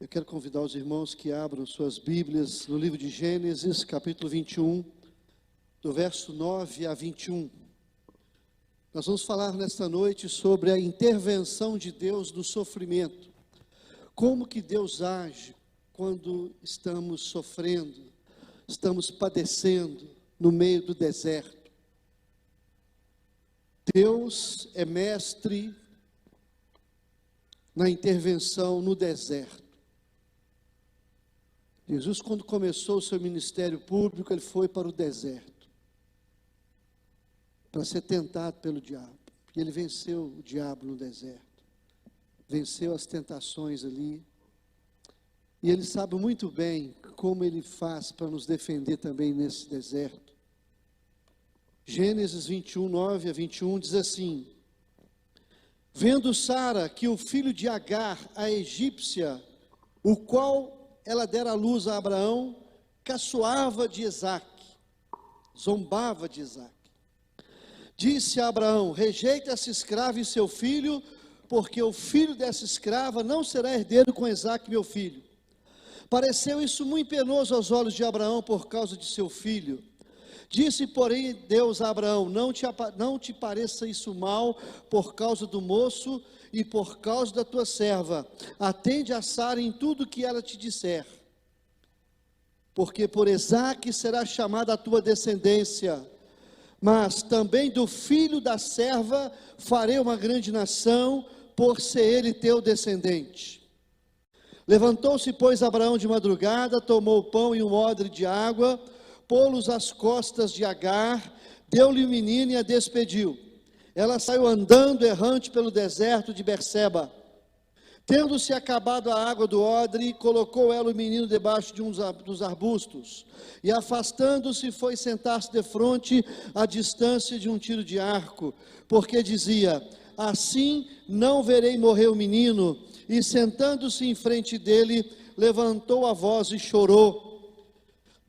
Eu quero convidar os irmãos que abram suas Bíblias no livro de Gênesis, capítulo 21, do verso 9 a 21. Nós vamos falar nesta noite sobre a intervenção de Deus no sofrimento. Como que Deus age quando estamos sofrendo, estamos padecendo no meio do deserto. Deus é mestre na intervenção no deserto. Jesus, quando começou o seu ministério público, ele foi para o deserto para ser tentado pelo diabo. E ele venceu o diabo no deserto, venceu as tentações ali. E ele sabe muito bem como ele faz para nos defender também nesse deserto. Gênesis 21, 9 a 21 diz assim: vendo Sara que o filho de Agar, a egípcia, o qual ela dera à luz a Abraão, caçoava de Isaque, zombava de Isaque. Disse a Abraão: rejeita essa escrava e seu filho, porque o filho dessa escrava não será herdeiro com Isaque meu filho. Pareceu isso muito penoso aos olhos de Abraão por causa de seu filho. Disse, porém, Deus a Abraão: não te pareça isso mal por causa do moço e por causa da tua serva. Atende a Sara em tudo que ela te disser. Porque por Isaque será chamada a tua descendência, mas também do filho da serva farei uma grande nação, por ser ele teu descendente. Levantou-se, pois, Abraão de madrugada, tomou o pão e um odre de água, pô-los às costas de Agar, deu-lhe o menino e a despediu. Ela saiu andando errante pelo deserto de Berseba. Tendo-se acabado a água do odre, colocou ela o menino debaixo de dos arbustos, e afastando-se foi sentar-se defronte à distância de um tiro de arco, porque dizia: assim não verei morrer o menino. E sentando-se em frente dele, levantou a voz e chorou.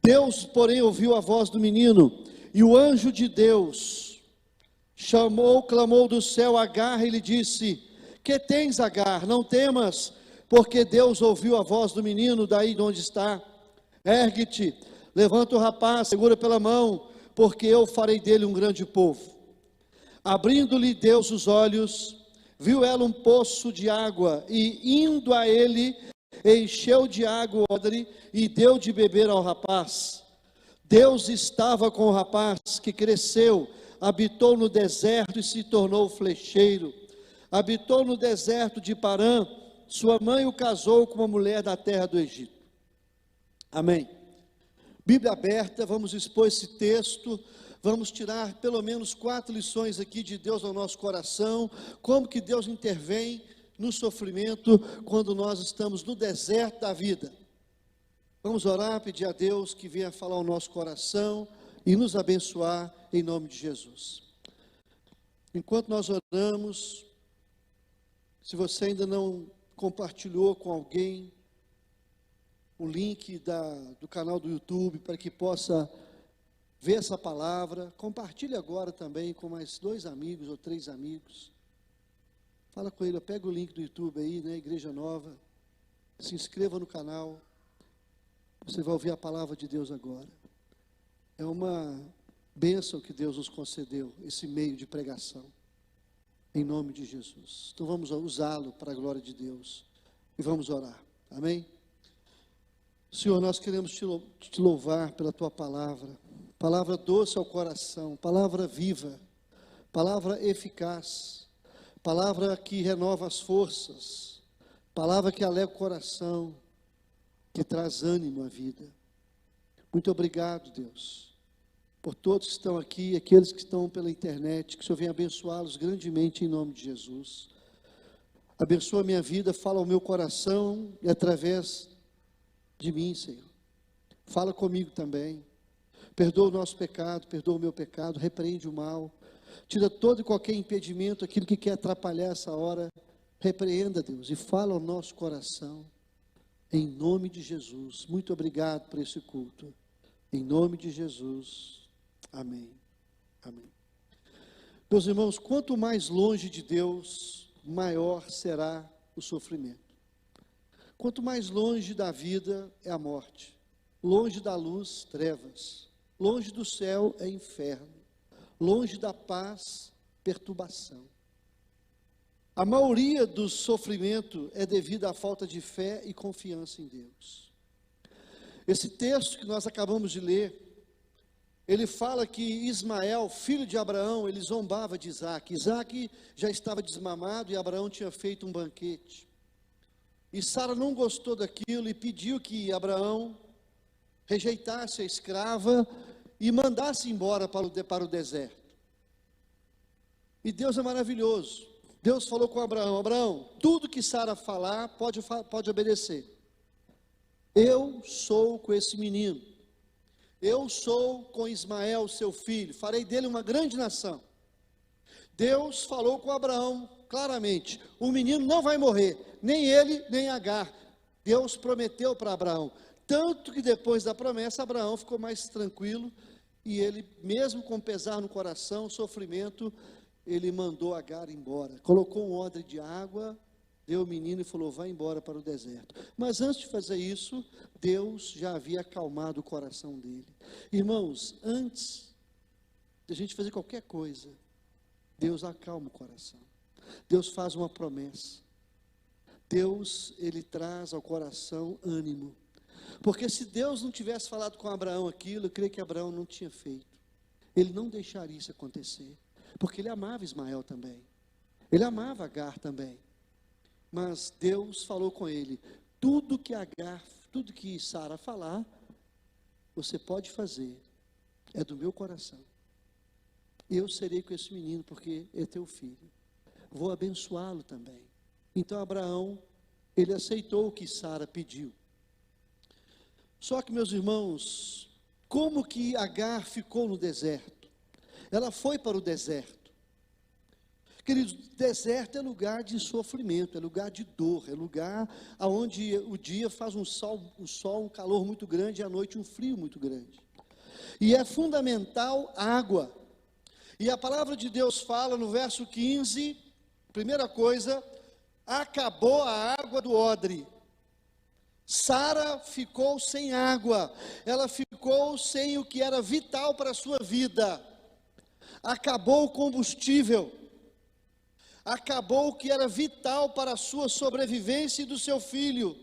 Deus, porém, ouviu a voz do menino, e o anjo de Deus clamou do céu a Agar e lhe disse: que tens, Agar? Não temas, porque Deus ouviu a voz do menino daí de onde está. Ergue-te, levanta o rapaz, segura pela mão, porque eu farei dele um grande povo. Abrindo-lhe Deus os olhos, viu ela um poço de água, e indo a ele, encheu de água o odre e deu de beber ao rapaz. Deus estava com o rapaz, que cresceu, habitou no deserto e se tornou flecheiro. Habitou no deserto de Parã, sua mãe o casou com uma mulher da terra do Egito. Amém. Bíblia aberta, vamos expor esse texto, vamos tirar pelo menos 4 lições aqui de Deus ao nosso coração, como que Deus intervém no sofrimento quando nós estamos no deserto da vida. Vamos orar, pedir a Deus que venha falar ao nosso coração e nos abençoar em nome de Jesus. Enquanto nós oramos, se você ainda não compartilhou com alguém o link do canal do YouTube para que possa ver essa palavra, compartilhe agora também com mais 2 amigos ou 3 amigos. Fala com ele, pega o link do YouTube aí, né, Igreja Nova, se inscreva no canal, você vai ouvir a palavra de Deus agora. É uma bênção que Deus nos concedeu, esse meio de pregação, em nome de Jesus. Então vamos usá-lo para a glória de Deus e vamos orar, amém? Senhor, nós queremos te louvar pela tua palavra, palavra doce ao coração, palavra viva, palavra eficaz, palavra que renova as forças, palavra que alegra o coração, que traz ânimo à vida. Muito obrigado, Deus, por todos que estão aqui, aqueles que estão pela internet, que o Senhor venha abençoá-los grandemente em nome de Jesus. Abençoa a minha vida, fala ao meu coração e através de mim, Senhor. Fala comigo também. Perdoa o nosso pecado, perdoa o meu pecado, repreende o mal. Tira todo e qualquer impedimento, aquilo que quer atrapalhar essa hora. Repreenda, Deus, e fala ao nosso coração. Em nome de Jesus. Muito obrigado por esse culto. Em nome de Jesus. Amém. Amém. Meus irmãos, quanto mais longe de Deus, maior será o sofrimento. Quanto mais longe da vida é a morte, longe da luz, trevas, longe do céu é inferno, longe da paz, perturbação. A maioria do sofrimento é devido à falta de fé e confiança em Deus. Esse texto que nós acabamos de ler, ele fala que Ismael, filho de Abraão, ele zombava de Isaac. Isaac já estava desmamado e Abraão tinha feito um banquete. E Sara não gostou daquilo e pediu que Abraão rejeitasse a escrava e mandasse embora para o deserto. E Deus é maravilhoso. Deus falou com Abraão: Abraão, tudo que Sara falar, pode obedecer. Eu sou com esse menino. Eu sou com Ismael, seu filho. Farei dele uma grande nação. Deus falou com Abraão claramente: o menino não vai morrer, nem ele, nem Agar. Deus prometeu para Abraão. Tanto que depois da promessa, Abraão ficou mais tranquilo. E ele, mesmo com pesar no coração, sofrimento, ele mandou Agar embora. Colocou um odre de água, deu o menino e falou: vai embora para o deserto. Mas antes de fazer isso, Deus já havia acalmado o coração dele. Irmãos, antes de a gente fazer qualquer coisa, Deus acalma o coração. Deus faz uma promessa. Deus, ele traz ao coração ânimo. Porque se Deus não tivesse falado com Abraão aquilo, eu creio que Abraão não tinha feito. Ele não deixaria isso acontecer. Porque ele amava Ismael também. Ele amava Agar também. Mas Deus falou com ele: tudo que Sara falar, você pode fazer. É do meu coração. Eu serei com esse menino, porque é teu filho. Vou abençoá-lo também. Então Abraão, ele aceitou o que Sara pediu. Só que, meus irmãos, como que Agar ficou no deserto? Ela foi para o deserto. Queridos, deserto é lugar de sofrimento, é lugar de dor, é lugar onde o dia faz um calor muito grande, e à noite um frio muito grande. E é fundamental a água. E a palavra de Deus fala no verso 15, primeira coisa: acabou a água do odre. Sara ficou sem água, ela ficou sem o que era vital para a sua vida. Acabou o combustível, acabou o que era vital para a sua sobrevivência e do seu filho.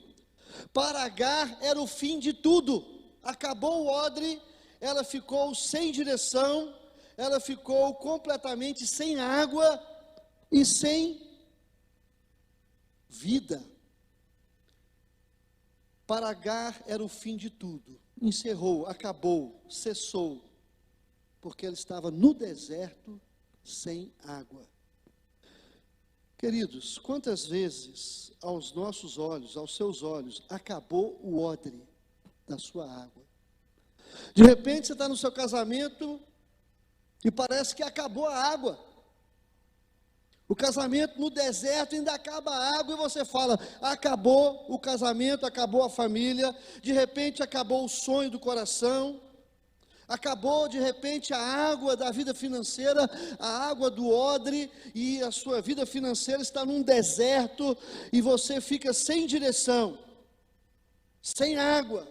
Para Agar era o fim de tudo. Acabou o odre, ela ficou sem direção, ela ficou completamente sem água e sem vida. Para Agar era o fim de tudo. Encerrou, acabou, cessou, porque ela estava no deserto sem água. Queridos, quantas vezes aos nossos olhos, aos seus olhos, acabou o odre da sua água? De repente você está no seu casamento e parece que acabou a água. O casamento no deserto ainda acaba a água e você fala: acabou o casamento, acabou a família, de repente acabou o sonho do coração, acabou de repente a água da vida financeira, a água do odre, e a sua vida financeira está num deserto e você fica sem direção, sem água,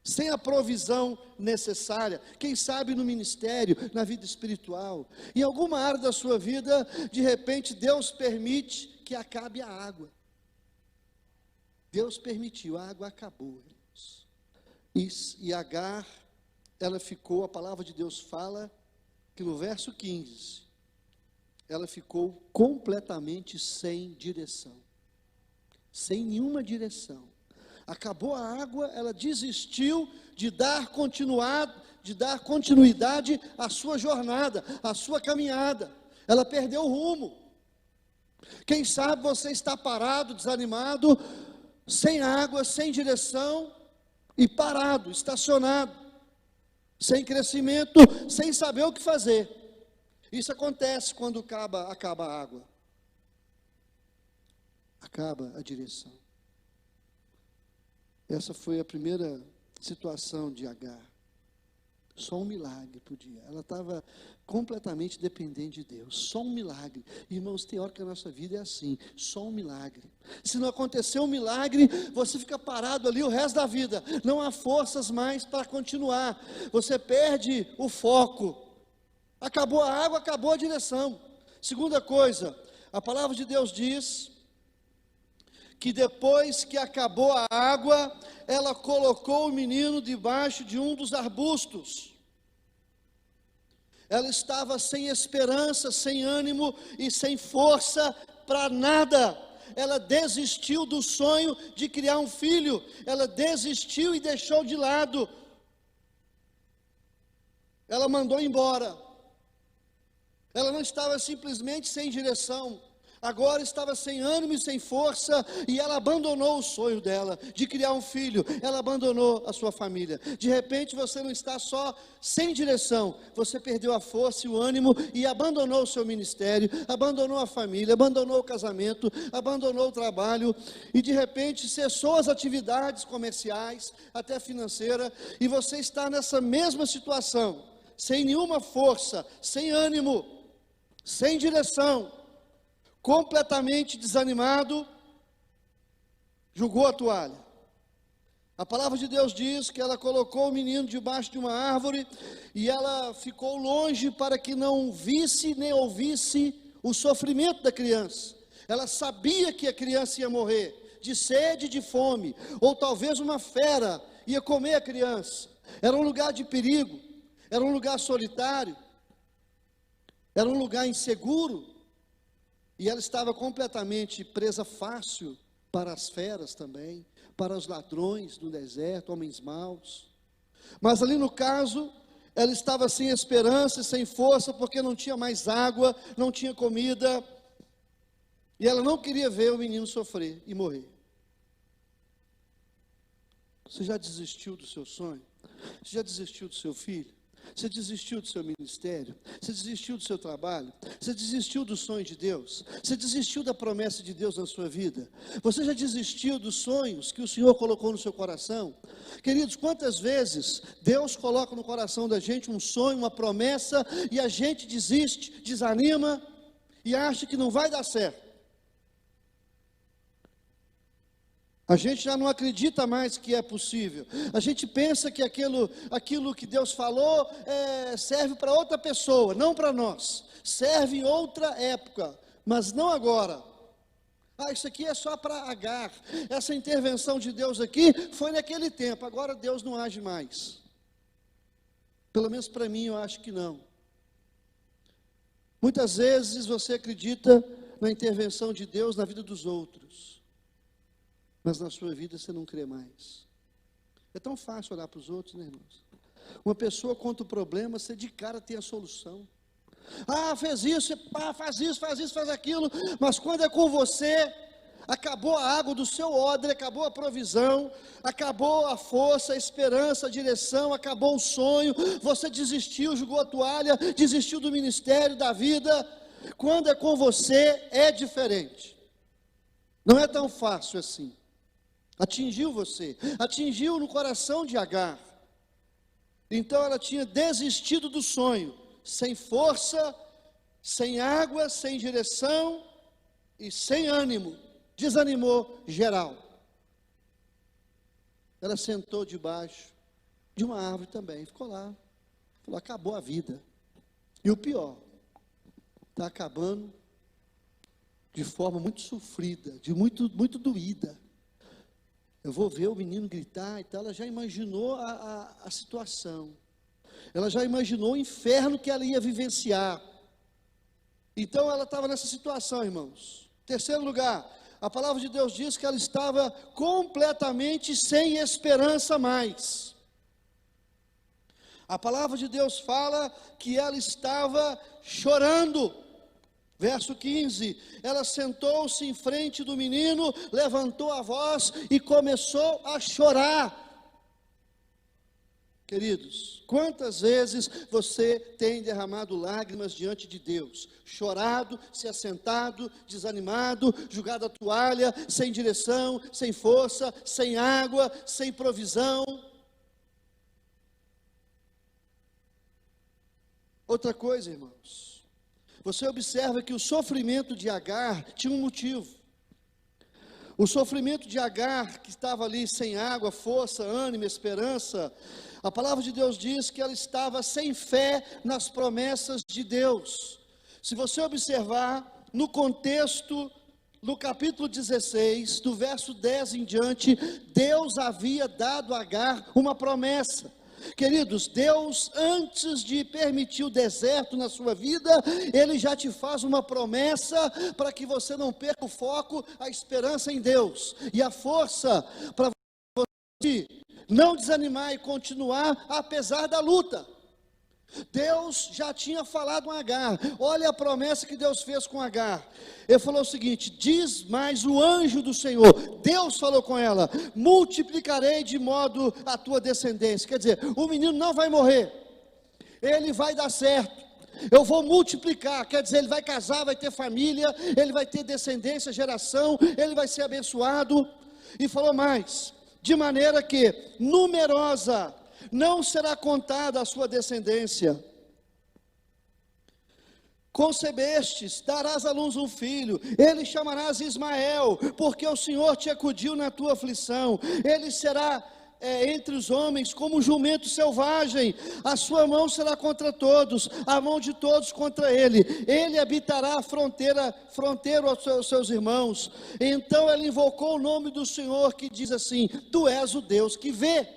sem a provisão necessária. Quem sabe no ministério, na vida espiritual, em alguma área da sua vida, de repente Deus permite que acabe a água. Deus permitiu, a água acabou, irmãos. E Agar, ela ficou, a palavra de Deus fala que no verso 15, ela ficou completamente sem direção, sem nenhuma direção. Acabou a água, ela desistiu de dar continuidade à sua jornada, à sua caminhada. Ela perdeu o rumo. Quem sabe você está parado, desanimado, sem água, sem direção e parado, estacionado, sem crescimento, sem saber o que fazer. Isso acontece quando acaba a água. Acaba a direção. Essa foi a primeira situação de Agar. Só um milagre podia. Ela estava completamente dependente de Deus. Só um milagre. Irmãos, tem hora que a nossa vida é assim. Só um milagre. Se não acontecer um milagre, você fica parado ali o resto da vida. Não há forças mais para continuar. Você perde o foco. Acabou a água, acabou a direção. Segunda coisa, a palavra de Deus diz que depois que acabou a água, ela colocou o menino debaixo de um dos arbustos. Ela estava sem esperança, sem ânimo e sem força para nada. Ela desistiu do sonho de criar um filho. Ela desistiu e deixou de lado. Ela mandou embora. Ela não estava simplesmente sem direção. Agora estava sem ânimo e sem força, e ela abandonou o sonho dela, de criar um filho, ela abandonou a sua família. De repente você não está só sem direção, você perdeu a força e o ânimo, e abandonou o seu ministério, abandonou a família, abandonou o casamento, abandonou o trabalho, e de repente cessou as atividades comerciais, até financeira, e você está nessa mesma situação, sem nenhuma força, sem ânimo, sem direção, completamente desanimado, jogou a toalha. A palavra de Deus diz que ela colocou o menino debaixo de uma árvore e ela ficou longe para que não visse nem ouvisse o sofrimento da criança. Ela sabia que a criança ia morrer de sede e de fome, ou talvez uma fera ia comer a criança. Era um lugar de perigo, era um lugar solitário, era um lugar inseguro. E ela estava completamente presa fácil para as feras também, para os ladrões do deserto, homens maus. Mas ali no caso, ela estava sem esperança e sem força, porque não tinha mais água, não tinha comida. E ela não queria ver o menino sofrer e morrer. Você já desistiu do seu sonho? Você já desistiu do seu filho? Você desistiu do seu ministério? Você desistiu do seu trabalho? Você desistiu do sonho de Deus? Você desistiu da promessa de Deus na sua vida? Você já desistiu dos sonhos que o Senhor colocou no seu coração? Queridos, quantas vezes Deus coloca no coração da gente um sonho, uma promessa, e a gente desiste, desanima e acha que não vai dar certo. A gente já não acredita mais que é possível. A gente pensa que aquilo que Deus falou serve para outra pessoa, não para nós. Serve em outra época, mas não agora. Isso aqui é só para Agar. Essa intervenção de Deus aqui foi naquele tempo. Agora Deus não age mais. Pelo menos para mim eu acho que não. Muitas vezes você acredita na intervenção de Deus na vida dos outros, mas na sua vida você não crê mais. É tão fácil olhar para os outros, né, irmãos? Uma pessoa conta o problema, você de cara tem a solução. Fez isso, faz isso, faz aquilo. Mas quando é com você, acabou a água do seu odre, acabou a provisão, acabou a força, a esperança, a direção, acabou o sonho. Você desistiu, jogou a toalha, desistiu do ministério, da vida. Quando é com você, é diferente. Não é tão fácil assim. Atingiu você, atingiu no coração de Agar. Então ela tinha desistido do sonho, sem força, sem água, sem direção e sem ânimo. Desanimou geral. Ela sentou debaixo de uma árvore também, ficou lá. Falou, acabou a vida. E o pior, está acabando de forma muito sofrida, de muito doída. Eu vou ver o menino gritar e tal. Ela já imaginou a situação. Ela já imaginou o inferno que ela ia vivenciar. Então ela estava nessa situação, irmãos. Terceiro lugar, a palavra de Deus diz que ela estava completamente sem esperança mais. A palavra de Deus fala que ela estava chorando. Verso 15, ela sentou-se em frente do menino, levantou a voz e começou a chorar. Queridos, quantas vezes você tem derramado lágrimas diante de Deus? Chorado, se assentado, desanimado, jogado a toalha, sem direção, sem força, sem água, sem provisão. Outra coisa, irmãos, você observa que o sofrimento de Agar tinha um motivo. O sofrimento de Agar, que estava ali sem água, força, ânimo, esperança, a palavra de Deus diz que ela estava sem fé nas promessas de Deus. Se você observar, no contexto, no capítulo 16, do verso 10 em diante, Deus havia dado a Agar uma promessa. Queridos, Deus, antes de permitir o deserto na sua vida, Ele já te faz uma promessa para que você não perca o foco, a esperança em Deus e a força para você não desanimar e continuar apesar da luta. Deus já tinha falado com Agar. Olha a promessa que Deus fez com Agar. Ele falou o seguinte: diz mais o anjo do Senhor. Deus falou com ela: multiplicarei de modo a tua descendência. Quer dizer, o menino não vai morrer, ele vai dar certo. Eu vou multiplicar, quer dizer, ele vai casar, vai ter família, ele vai ter descendência, geração, ele vai ser abençoado. E falou mais: de maneira que numerosa não será contada a sua descendência. Concebestes, darás à luz um filho, ele chamarás Ismael, porque o Senhor te acudiu na tua aflição. Ele será entre os homens como um jumento selvagem, a sua mão será contra todos, a mão de todos contra ele. Ele habitará a fronteira aos seus irmãos. Então ela invocou o nome do Senhor, que diz assim: tu és o Deus que vê.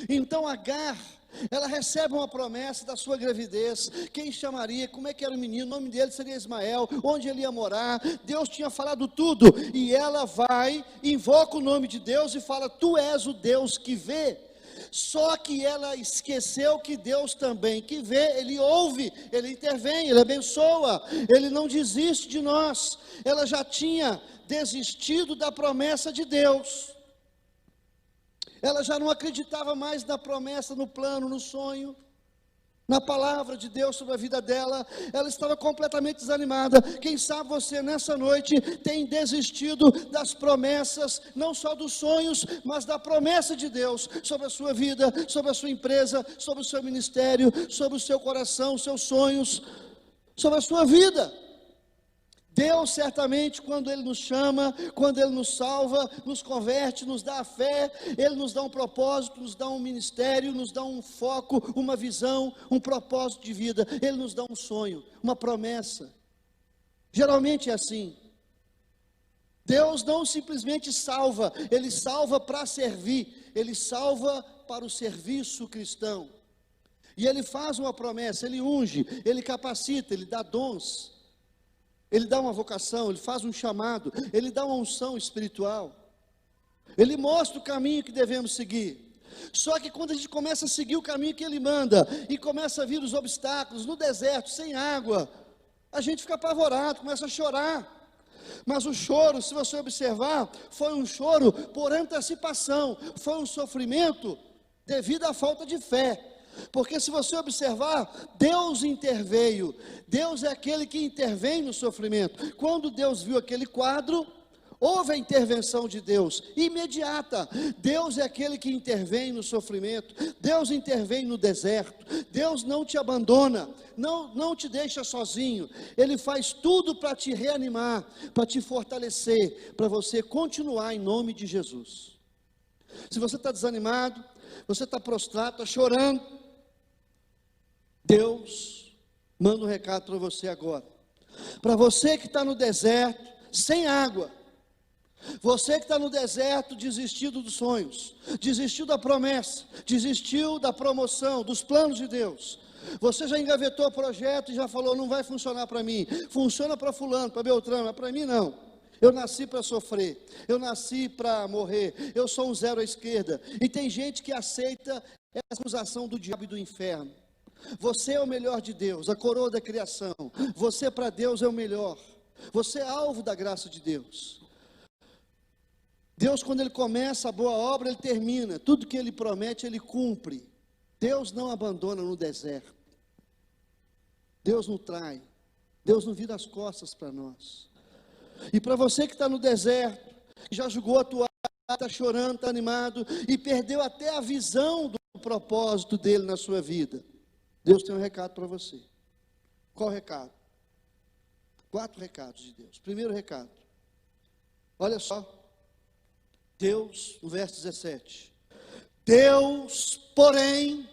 Então Agar, ela recebe uma promessa da sua gravidez. Quem chamaria, como é que era o menino, o nome dele seria Ismael, onde ele ia morar, Deus tinha falado tudo. E ela vai, invoca o nome de Deus e fala: tu és o Deus que vê. Só que ela esqueceu que Deus também que vê, Ele ouve, Ele intervém, Ele abençoa, Ele não desiste de nós. Ela já tinha desistido da promessa de Deus. Ela já não acreditava mais na promessa, no plano, no sonho, na palavra de Deus sobre a vida dela. Ela estava completamente desanimada. Quem sabe você nessa noite tem desistido das promessas, não só dos sonhos, mas da promessa de Deus sobre a sua vida, sobre a sua empresa, sobre o seu ministério, sobre o seu coração, os seus sonhos, sobre a sua vida. Deus certamente, quando Ele nos chama, quando Ele nos salva, nos converte, nos dá a fé, Ele nos dá um propósito, nos dá um ministério, nos dá um foco, uma visão, um propósito de vida. Ele nos dá um sonho, uma promessa. Geralmente é assim. Deus não simplesmente salva, Ele salva para servir, Ele salva para o serviço cristão. E Ele faz uma promessa, Ele unge, Ele capacita, Ele dá dons. Ele dá uma vocação, Ele faz um chamado, Ele dá uma unção espiritual, Ele mostra o caminho que devemos seguir. Só que quando a gente começa a seguir o caminho que Ele manda, e começa a vir os obstáculos, no deserto, sem água, a gente fica apavorado, começa a chorar. Mas o choro, se você observar, foi um choro por antecipação, foi um sofrimento devido à falta de fé. Porque se você observar, Deus interveio. Deus é aquele que intervém no sofrimento. Quando Deus viu aquele quadro, houve a intervenção de Deus, imediata. Deus é aquele que intervém no sofrimento. Deus intervém no deserto. Deus não te abandona, não te deixa sozinho. Ele faz tudo para te reanimar, para te fortalecer, para você continuar em nome de Jesus. Se você está desanimado, você está prostrado, está chorando, Deus manda um recado para você agora. Para você que está no deserto, sem água, você que está no deserto, desistido dos sonhos, desistiu da promessa, desistiu da promoção, dos planos de Deus. Você já engavetou o projeto e já falou: não vai funcionar para mim, funciona para fulano, para Beltrano, mas para mim não. Eu nasci para sofrer, eu nasci para morrer, eu sou um zero à esquerda. E tem gente que aceita essa acusação do diabo e do inferno. Você é o melhor de Deus, a coroa da criação. Você para Deus é o melhor. Você é alvo da graça de Deus. Deus, quando Ele começa a boa obra, Ele termina. Tudo que Ele promete, Ele cumpre. Deus não abandona no deserto. Deus não trai. Deus não vira as costas para nós. E para você que está no deserto, que já jogou a toalha, está chorando, está animado, e perdeu até a visão do propósito dele na sua vida. Deus tem um recado para você. Qual recado? 4 recados de Deus. Primeiro recado. Olha só. Deus, no verso 17. Deus, porém,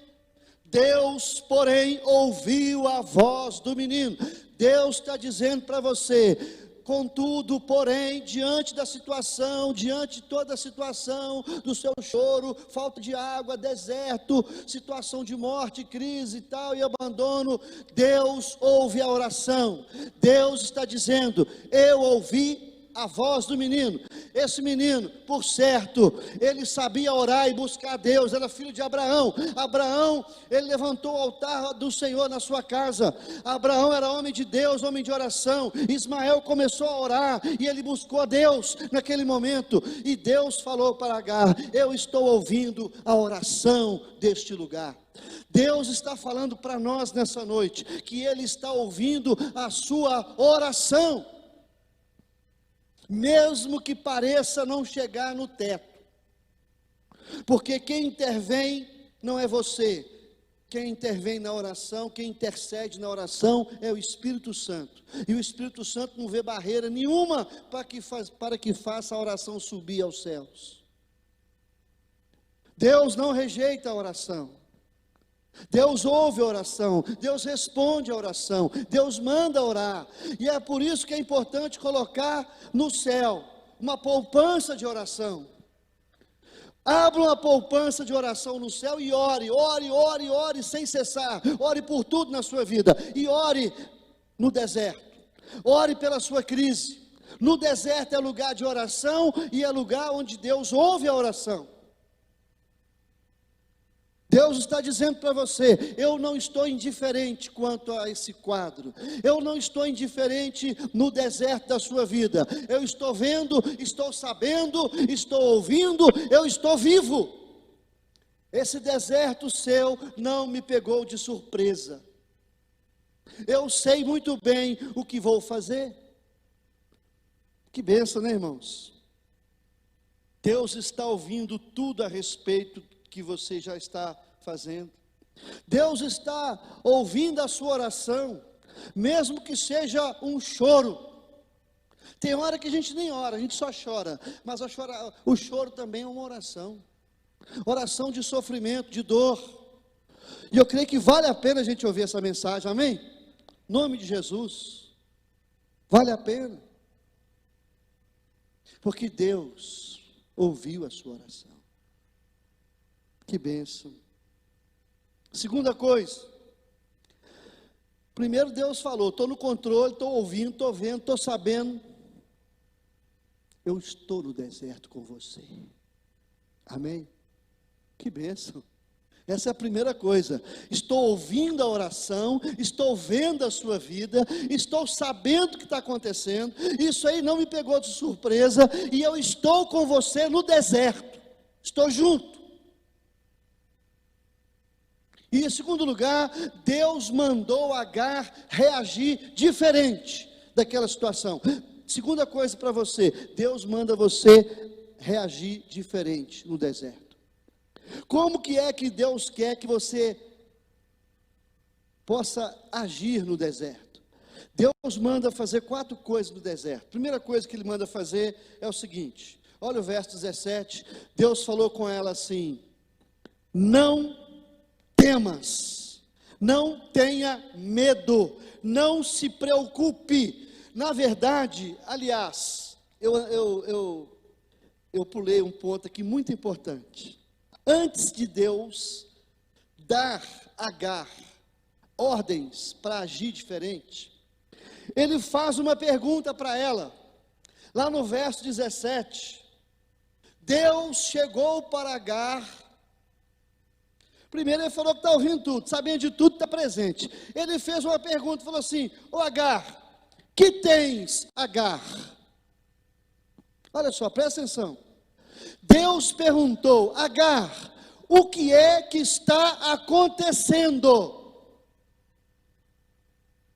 ouviu a voz do menino. Deus está dizendo para você: contudo, porém, diante da situação, diante de toda a situação do seu choro, falta de água, deserto, situação de morte, crise e tal, e abandono, Deus ouve a oração. Deus está dizendo: eu ouvi a voz do menino. Esse menino, por certo, ele sabia orar e buscar a Deus, era filho de Abraão. Abraão, ele levantou o altar do Senhor na sua casa. Abraão era homem de Deus, homem de oração. Ismael começou a orar e ele buscou a Deus naquele momento. E Deus falou para Agar: eu estou ouvindo a oração deste lugar. Deus está falando para nós nessa noite que Ele está ouvindo a sua oração, mesmo que pareça não chegar no teto, porque quem intervém não é você, quem intervém na oração, quem intercede na oração é o Espírito Santo, e o Espírito Santo não vê barreira nenhuma para que faça a oração subir aos céus. Deus não rejeita a oração, Deus ouve a oração, Deus responde a oração, Deus manda orar, e é por isso que é importante colocar no céu uma poupança de oração. Abra uma poupança de oração no céu e ore sem cessar. Ore por tudo na sua vida, e ore no deserto, ore pela sua crise. No deserto é lugar de oração, e é lugar onde Deus ouve a oração. Deus está dizendo para você: eu não estou indiferente quanto a esse quadro, eu não estou indiferente no deserto da sua vida, eu estou vendo, estou sabendo, estou ouvindo, eu estou vivo. Esse deserto seu não me pegou de surpresa, eu sei muito bem o que vou fazer. Que bênção, né, irmãos? Deus está ouvindo tudo a respeito que você já está fazendo. Deus está ouvindo a sua oração, mesmo que seja um choro. Tem hora que a gente nem ora, a gente só chora, mas o choro também é uma oração, oração de sofrimento, de dor. E eu creio que vale a pena a gente ouvir essa mensagem, amém? Em nome de Jesus, vale a pena, porque Deus ouviu a sua oração. Que bênção. Segunda coisa, primeiro Deus falou: estou no controle, estou ouvindo, estou vendo, estou sabendo, eu estou no deserto com você, amém? Que bênção. Essa é a primeira coisa. Estou ouvindo a oração, estou vendo a sua vida, estou sabendo o que está acontecendo, isso aí não me pegou de surpresa, e eu estou com você no deserto, estou junto. E em segundo lugar, Deus mandou Agar reagir diferente daquela situação. Segunda coisa para você: Deus manda você reagir diferente no deserto. Como que é que Deus quer que você possa agir no deserto? Deus manda fazer 4 coisas no deserto. Primeira coisa que Ele manda fazer é o seguinte: olha o verso 17, Deus falou com ela assim: não temas, não tenha medo, não se preocupe. Na verdade, aliás, eu pulei um ponto aqui muito importante. Antes de Deus dar a Agar ordens para agir diferente, Ele faz uma pergunta para ela, lá no verso 17. Deus chegou para Agar. Primeiro Ele falou que está ouvindo tudo, sabendo de tudo, está presente. Ele fez uma pergunta, falou assim: ô Agar, que tens, Agar? Olha só, presta atenção. Deus perguntou: Agar, o que é que está acontecendo?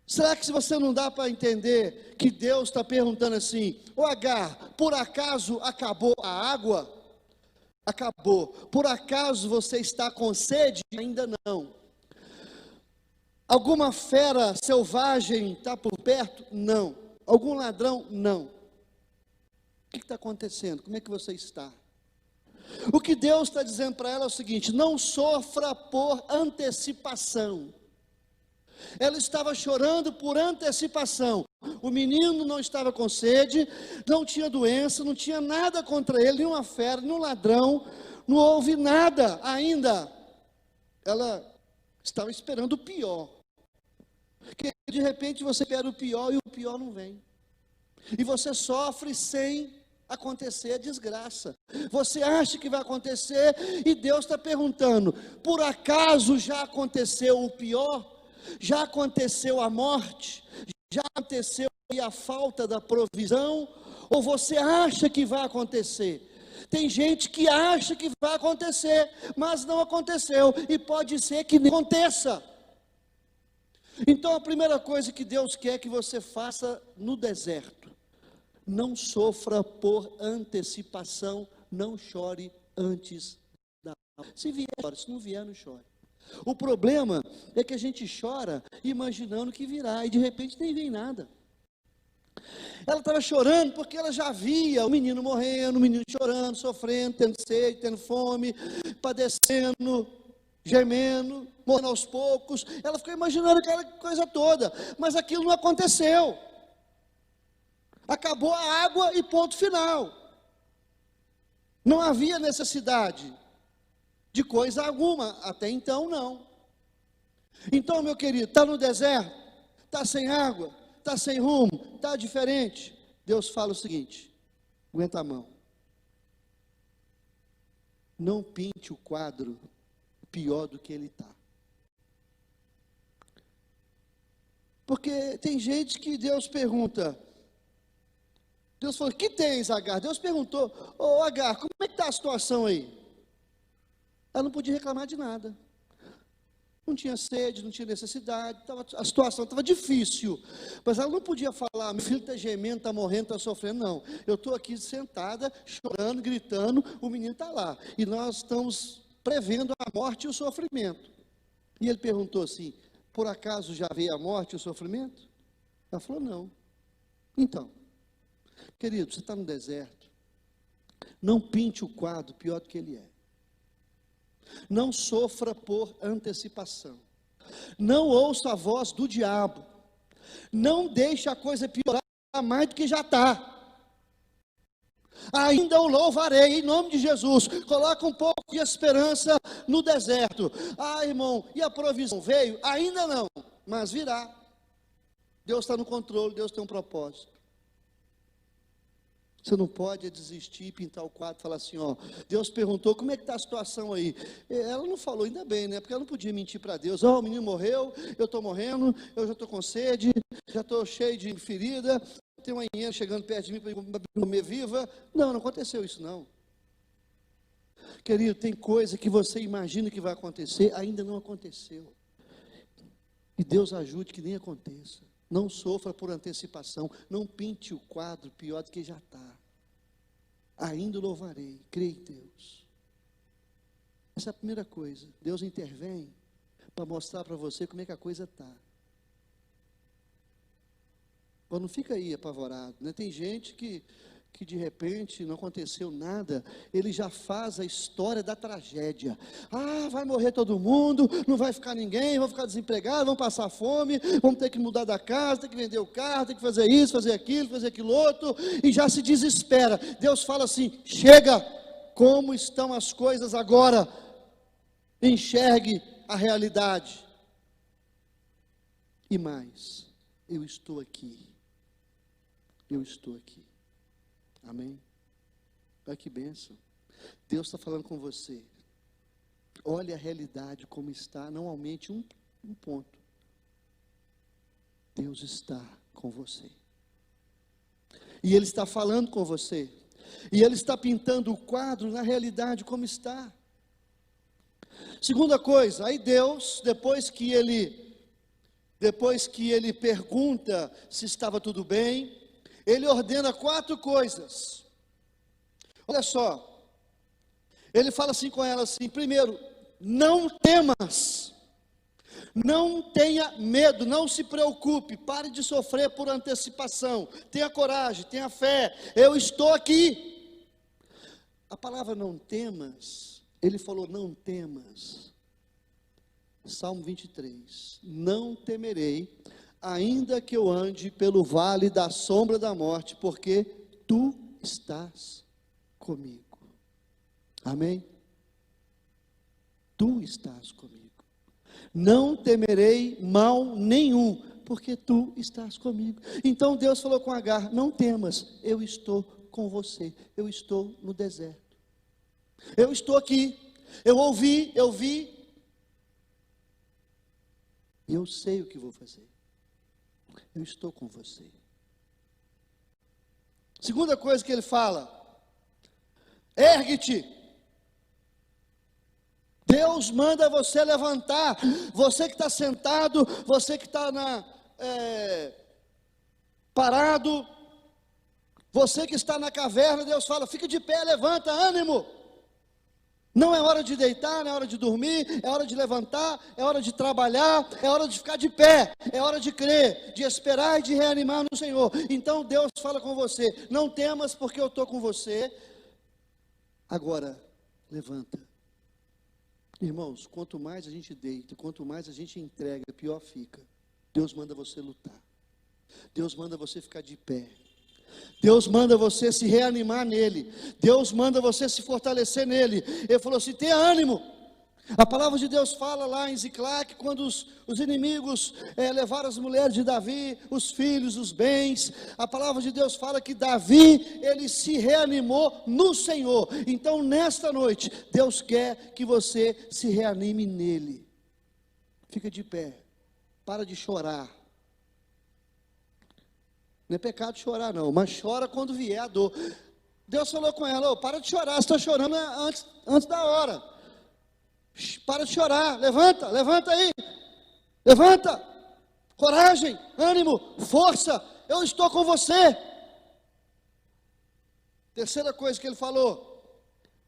Será que se você não dá para entender que Deus está perguntando assim: ô Agar, por acaso acabou a água? Acabou. Por acaso você está com sede? Ainda não. Alguma fera selvagem está por perto? Não. Algum ladrão? Não. O que está acontecendo? Como é que você está? O que Deus está dizendo para ela é o seguinte: não sofra por antecipação. Ela estava chorando por antecipação. O menino não estava com sede, não tinha doença, não tinha nada contra ele, nenhuma fera, nenhum ladrão, não houve nada ainda. Ela estava esperando o pior. Porque de repente você espera o pior e o pior não vem. E você sofre sem acontecer a desgraça. Você acha que vai acontecer e Deus está perguntando: por acaso já aconteceu o pior? Já aconteceu a morte? Já aconteceu a falta da provisão? Ou você acha que vai acontecer? Tem gente que acha que vai acontecer, mas não aconteceu, e pode ser que nem aconteça. Então a primeira coisa que Deus quer que você faça no deserto: não sofra por antecipação, não chore antes da hora. Se vier, chore, se não vier, não chore. O problema é que a gente chora imaginando que virá, e de repente nem vem nada. Ela estava chorando porque ela já via o menino morrendo, o menino chorando, sofrendo, tendo sede, tendo fome, padecendo, gemendo, morrendo aos poucos. Ela ficou imaginando aquela coisa toda, mas aquilo não aconteceu. Acabou a água e ponto final. Não havia necessidade de coisa alguma, até então não. Então, meu querido, está no deserto, está sem água, está sem rumo, está diferente. Deus fala o seguinte: aguenta a mão. Não pinte o quadro pior do que ele está. Porque tem gente que Deus pergunta. Deus falou: que tens, Agar? Deus perguntou: ô Agar, como é que está a situação aí? Ela não podia reclamar de nada. Não tinha sede, não tinha necessidade, a situação estava difícil. Mas ela não podia falar: meu filho está gemendo, está morrendo, está sofrendo. Não, eu estou aqui sentada, chorando, gritando, o menino está lá. E nós estamos prevendo a morte e o sofrimento. E ele perguntou assim: por acaso já veio a morte e o sofrimento? Ela falou: não. Então, querido, você está no deserto. Não pinte o quadro pior do que ele é. Não sofra por antecipação. Não ouça a voz do diabo. Não deixe a coisa piorar mais do que já está. Ainda o louvarei em nome de Jesus. Coloca um pouco de esperança no deserto. Ah, irmão, e a provisão veio? Ainda não, mas virá. Deus está no controle, Deus tem um propósito. Você não pode desistir, pintar o quadro e falar assim: ó, Deus perguntou, como é que está a situação aí? Ela não falou, ainda bem, né? Porque ela não podia mentir para Deus. Ó, o menino morreu, eu estou morrendo, eu já estou com sede, já estou cheio de ferida, tem uma hiena chegando perto de mim para comer viva. Não, não aconteceu isso não. Querido, tem coisa que você imagina que vai acontecer, ainda não aconteceu. E Deus ajude que nem aconteça. Não sofra por antecipação. Não pinte o quadro pior do que já está. Ainda louvarei. Creia em Deus. Essa é a primeira coisa. Deus intervém para mostrar para você como é que a coisa está. Então não fica aí apavorado, né? Tem gente que de repente não aconteceu nada, ele já faz a história da tragédia. Ah, vai morrer todo mundo, não vai ficar ninguém, vão ficar desempregados, vão passar fome, vamos ter que mudar da casa, ter que vender o carro, ter que fazer isso, fazer aquilo outro, e já se desespera. Deus fala assim: chega, como estão as coisas agora? Enxergue a realidade. E mais, eu estou aqui. Eu estou aqui. Amém? Olha que bênção. Deus está falando com você. Olha a realidade como está. Não aumente um ponto. Deus está com você. E Ele está falando com você. E Ele está pintando o quadro na realidade como está. Segunda coisa, aí Deus, depois que ele pergunta se estava tudo bem, Ele ordena 4 coisas. Olha só. Ele fala assim com ela assim: primeiro, não temas. Não tenha medo, não se preocupe, pare de sofrer por antecipação, tenha coragem, tenha fé, eu estou aqui. A palavra não temas, ele falou não temas, Salmo 23, não temerei, ainda que eu ande pelo vale da sombra da morte, porque tu estás comigo, amém? Tu estás comigo. Não temerei mal nenhum, porque tu estás comigo. Então Deus falou com Agar: não temas, eu estou com você, eu estou no deserto, eu estou aqui, eu ouvi, eu vi, eu sei o que vou fazer, eu estou com você. Segunda coisa que ele fala: ergue-te. Deus manda você levantar. Você que está sentado, você que está parado, você que está na caverna, Deus fala: fica de pé, levanta, ânimo. Não é hora de deitar, não é hora de dormir, é hora de levantar, é hora de trabalhar, é hora de ficar de pé, é hora de crer, de esperar e de reanimar no Senhor. Então Deus fala com você: não temas, porque eu estou com você. Agora, levanta. Irmãos, quanto mais a gente deita, quanto mais a gente entrega, pior fica. Deus manda você lutar, Deus manda você ficar de pé, Deus manda você se reanimar nele, Deus manda você se fortalecer nele. Ele falou assim: tenha ânimo. A palavra de Deus fala lá em Ziclac, quando os inimigos levaram as mulheres de Davi, os filhos, os bens. A palavra de Deus fala que Davi, ele se reanimou no Senhor. Então nesta noite, Deus quer que você se reanime nele. Fica de pé, para de chorar. Não é pecado chorar não, mas chora quando vier a dor. Deus falou com ela: oh, para de chorar, você está chorando antes da hora. Para de chorar, levanta, levanta aí, levanta, coragem, ânimo, força, eu estou com você. Terceira coisa que ele falou,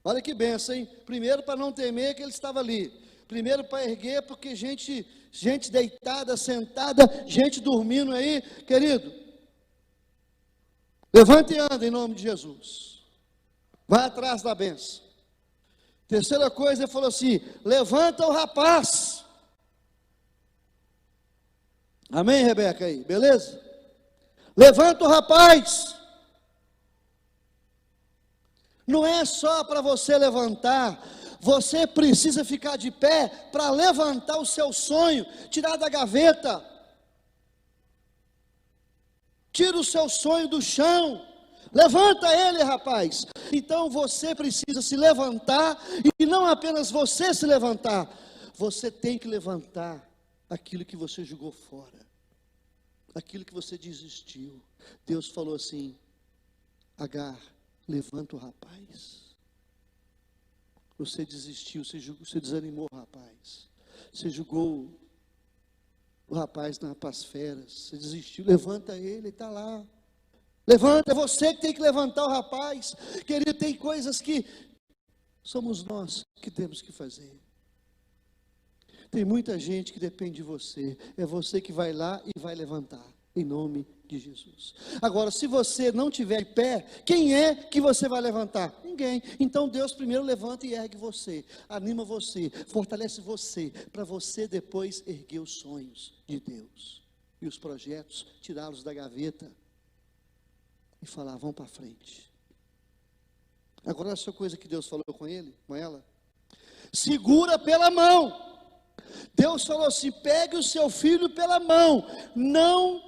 olha que benção, hein? Primeiro, para não temer que ele estava ali. Primeiro, para erguer, porque gente deitada, sentada, gente dormindo aí, querido, levanta e anda em nome de Jesus, vai atrás da benção. Terceira coisa, ele falou assim: levanta o rapaz. Amém, Rebeca aí, beleza? Levanta o rapaz. Não é só para você levantar, você precisa ficar de pé para levantar o seu sonho, tirar da gaveta. Tira o seu sonho do chão. Levanta ele, rapaz. Então você precisa se levantar, e não apenas você se levantar, você tem que levantar aquilo que você jogou fora, aquilo que você desistiu. Deus falou assim: Agar, levanta o rapaz. Você desistiu, você desanimou o rapaz, você jogou o rapaz nas pasferas, você desistiu. Levanta ele, está lá. Levanta, é você que tem que levantar o rapaz. Querido, tem coisas que somos nós que temos que fazer. Tem muita gente que depende de você. É você que vai lá e vai levantar, em nome de Jesus. Agora, se você não tiver de pé, quem é que você vai levantar? Ninguém. Então Deus primeiro levanta e ergue você, anima você, fortalece você, para você depois erguer os sonhos de Deus e os projetos, tirá-los da gaveta e falar: vamos para frente. Agora, essa coisa que Deus falou com ele, com ela: segura pela mão. Deus falou assim: pegue o seu filho pela mão. Não,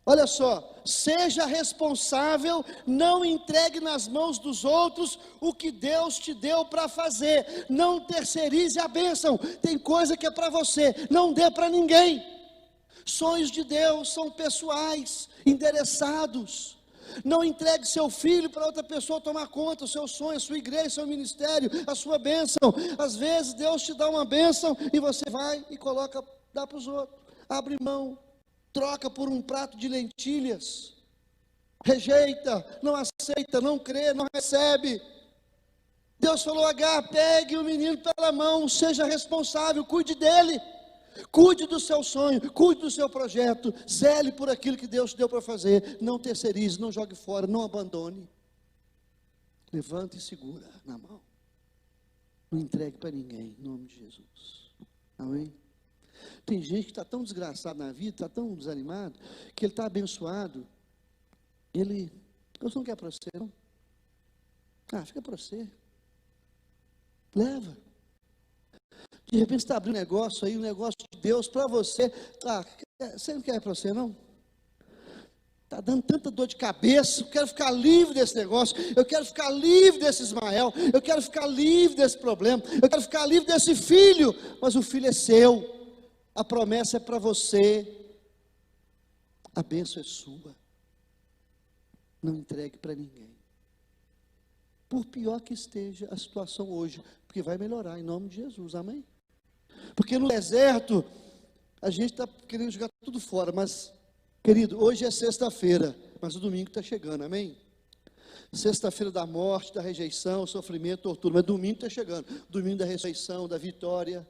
olha só, seja responsável, não entregue nas mãos dos outros o que Deus te deu para fazer. Não terceirize a bênção. Tem coisa que é para você, não dê para ninguém. Sonhos de Deus são pessoais, endereçados. Não entregue seu filho para outra pessoa tomar conta, o seu sonho, a sua igreja, o seu ministério, a sua bênção. Às vezes Deus te dá uma bênção e você vai e coloca, dá para os outros, abre mão, troca por um prato de lentilhas, rejeita, não aceita, não crê, não recebe. Deus falou: Agar, pegue o menino pela mão, seja responsável, cuide dele. Cuide do seu sonho, cuide do seu projeto, zele por aquilo que Deus te deu para fazer. Não terceirize, não jogue fora, não abandone. Levanta e segura na mão. Não entregue para ninguém, em nome de Jesus. Amém? Tem gente que está tão desgraçado na vida, está tão desanimado, que ele está abençoado. Deus não quer para você, não. Fica para você. Leva. De repente você está abrindo um negócio aí, um negócio de Deus para você. Você não quer para você, não? Está dando tanta dor de cabeça. Eu quero ficar livre desse negócio. Eu quero ficar livre desse Ismael. Eu quero ficar livre desse problema. Eu quero ficar livre desse filho. Mas o filho é seu. A promessa é para você. A bênção é sua. Não entregue para ninguém. Por pior que esteja a situação hoje, porque vai melhorar em nome de Jesus, amém? Porque no deserto, a gente está querendo jogar tudo fora, mas, querido, hoje é sexta-feira, mas o domingo está chegando, amém? Sexta-feira da morte, da rejeição, sofrimento, tortura, mas domingo está chegando, domingo da ressurreição, da vitória,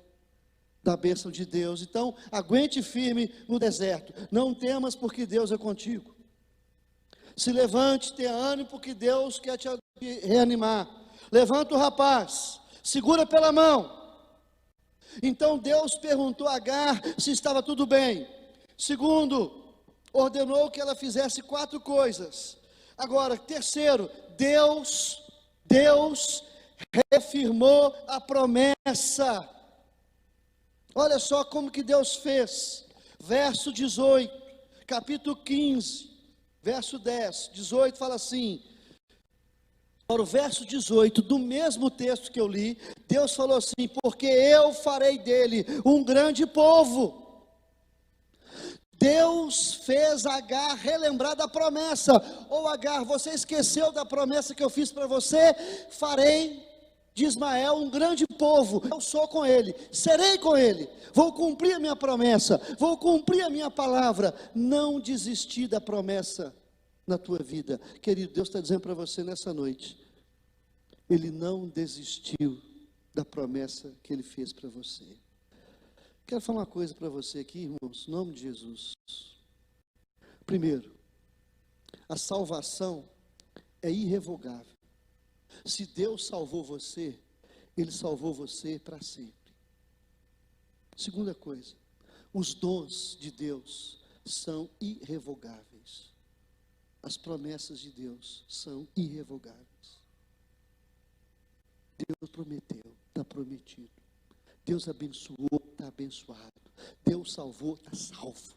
da bênção de Deus. Então, aguente firme no deserto, não temas porque Deus é contigo. Se levante, tenha ânimo porque Deus quer te reanimar. Levanta o rapaz, segura pela mão. Então Deus perguntou a Agar se estava tudo bem. Segundo, ordenou que ela fizesse 4 coisas. Agora, terceiro, Deus reafirmou a promessa. Olha só como que Deus fez. Verso 18, capítulo 15, verso 10, 18 fala assim. Para o verso 18, do mesmo texto que eu li, Deus falou assim: porque eu farei dele um grande povo. Deus fez Agar relembrar da promessa. Agar, você esqueceu da promessa que eu fiz para você? Farei de Ismael um grande povo. Eu sou com ele, serei com ele, vou cumprir a minha promessa, vou cumprir a minha palavra. Não desistir da promessa na tua vida. Querido, Deus está dizendo para você nessa noite, Ele não desistiu da promessa que Ele fez para você. Quero falar uma coisa para você aqui, irmãos, em nome de Jesus. Primeiro, a salvação é irrevogável. Se Deus salvou você, Ele salvou você para sempre. Segunda coisa, os dons de Deus são irrevogáveis. As promessas de Deus são irrevogáveis. Deus prometeu, está prometido. Deus abençoou, está abençoado. Deus salvou, está salvo.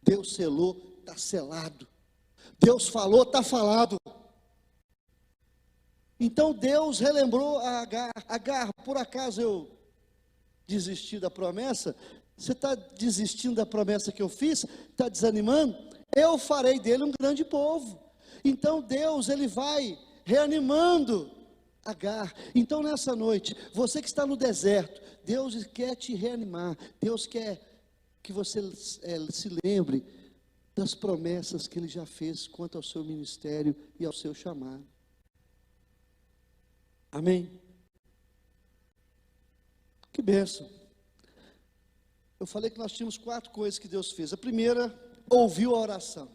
Deus selou, está selado. Deus falou, está falado. Então Deus relembrou a Agar. Agar, por acaso eu desisti da promessa? Você está desistindo da promessa que eu fiz? Está desanimando? Eu farei dele um grande povo. Então Deus, Ele vai reanimando Agar. Então nessa noite, você que está no deserto, Deus quer te reanimar. Deus quer que você se lembre das promessas que Ele já fez quanto ao seu ministério e ao seu chamado. Amém? Que bênção. Eu falei que nós tínhamos 4 coisas que Deus fez. A primeira, ouviu a oração.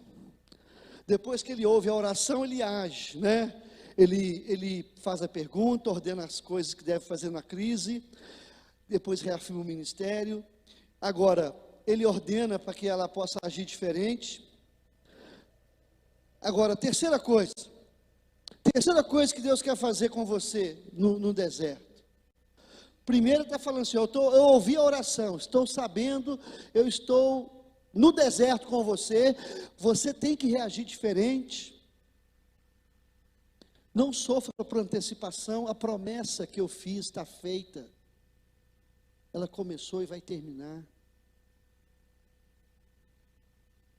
Depois que Ele ouve a oração, Ele age, né? Ele faz a pergunta, ordena as coisas que deve fazer na crise, depois reafirma o ministério. Agora, Ele ordena para que ela possa agir diferente. Agora, terceira coisa que Deus quer fazer com você no deserto. Primeiro está falando assim, eu ouvi a oração, estou sabendo, eu estou no deserto com você, você tem que reagir diferente. Não sofra por antecipação, a promessa que eu fiz está feita. Ela começou e vai terminar.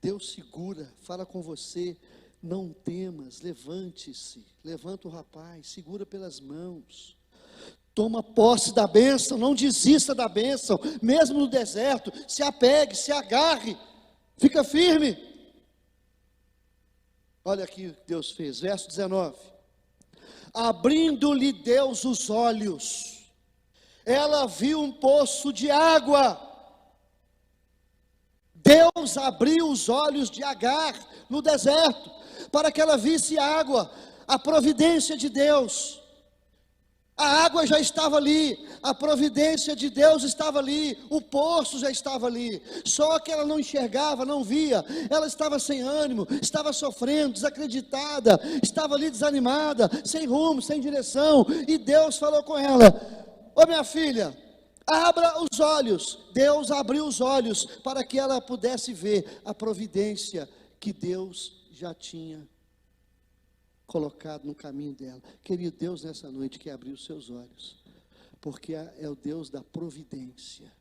Deus segura, fala com você, não temas, levante-se, levanta o rapaz, segura pelas mãos. Toma posse da bênção, não desista da bênção, mesmo no deserto, se apegue, se agarre, fica firme. Olha aqui o que Deus fez, verso 19. Abrindo-lhe Deus os olhos, ela viu um poço de água. Deus abriu os olhos de Agar no deserto, para que ela visse água, a providência de Deus. A água já estava ali, a providência de Deus estava ali, o poço já estava ali, só que ela não enxergava, não via, ela estava sem ânimo, estava sofrendo, desacreditada, estava ali desanimada, sem rumo, sem direção, e Deus falou com ela: ô minha filha, abra os olhos. Deus abriu os olhos para que ela pudesse ver a providência que Deus já tinha colocado no caminho dela. Querido, Deus nessa noite quer abrir os seus olhos, porque é o Deus da providência,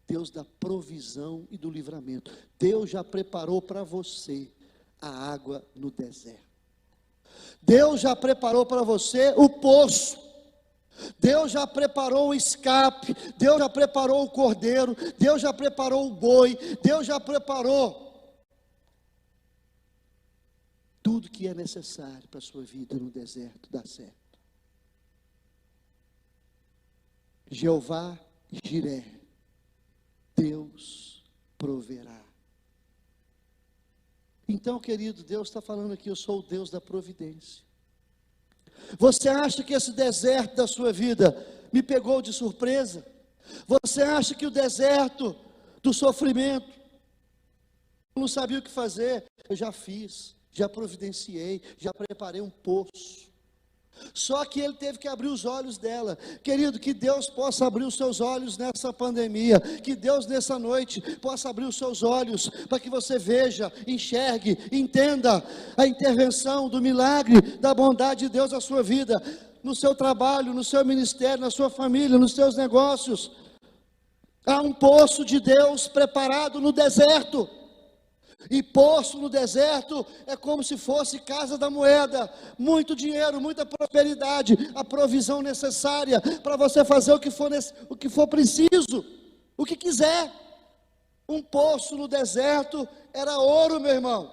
Deus da provisão e do livramento. Deus já preparou para você a água no deserto. Deus já preparou para você o poço. Deus já preparou o escape. Deus já preparou o cordeiro. Deus já preparou o boi. Deus já preparou tudo que é necessário para a sua vida no deserto dar certo. Jeová Jiré, Deus proverá. Então, querido, Deus está falando aqui: eu sou o Deus da providência. Você acha que esse deserto da sua vida me pegou de surpresa? Você acha que o deserto do sofrimento, eu não sabia o que fazer? Eu já fiz, já providenciei, já preparei um poço. Só que ele teve que abrir os olhos dela. Querido, que Deus possa abrir os seus olhos nessa pandemia, que Deus nessa noite possa abrir os seus olhos, para que você veja, enxergue, entenda a intervenção do milagre, da bondade de Deus na sua vida, no seu trabalho, no seu ministério, na sua família, nos seus negócios. Há um poço de Deus preparado no deserto. E poço no deserto é como se fosse casa da moeda, muito dinheiro, muita prosperidade, a provisão necessária para você fazer o que for preciso, o que quiser. Um poço no deserto era ouro, meu irmão,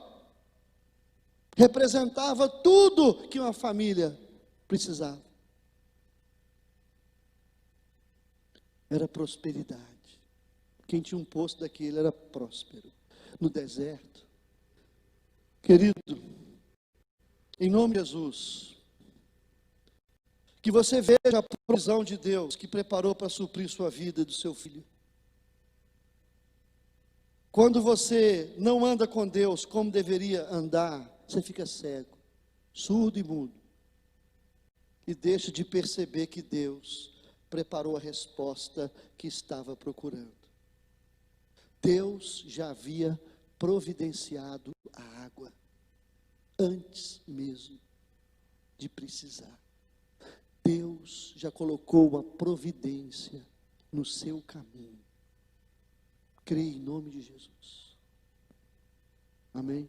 representava tudo que uma família precisava, era prosperidade. Quem tinha um poço daquele era próspero. No deserto, querido, em nome de Jesus, que você veja a provisão de Deus que preparou para suprir sua vida e do seu filho. Quando você não anda com Deus como deveria andar, você fica cego, surdo e mudo, e deixa de perceber que Deus preparou a resposta que estava procurando. Deus já havia providenciado a água antes mesmo de precisar. Deus já colocou a providência no seu caminho. Creia em nome de Jesus. Amém?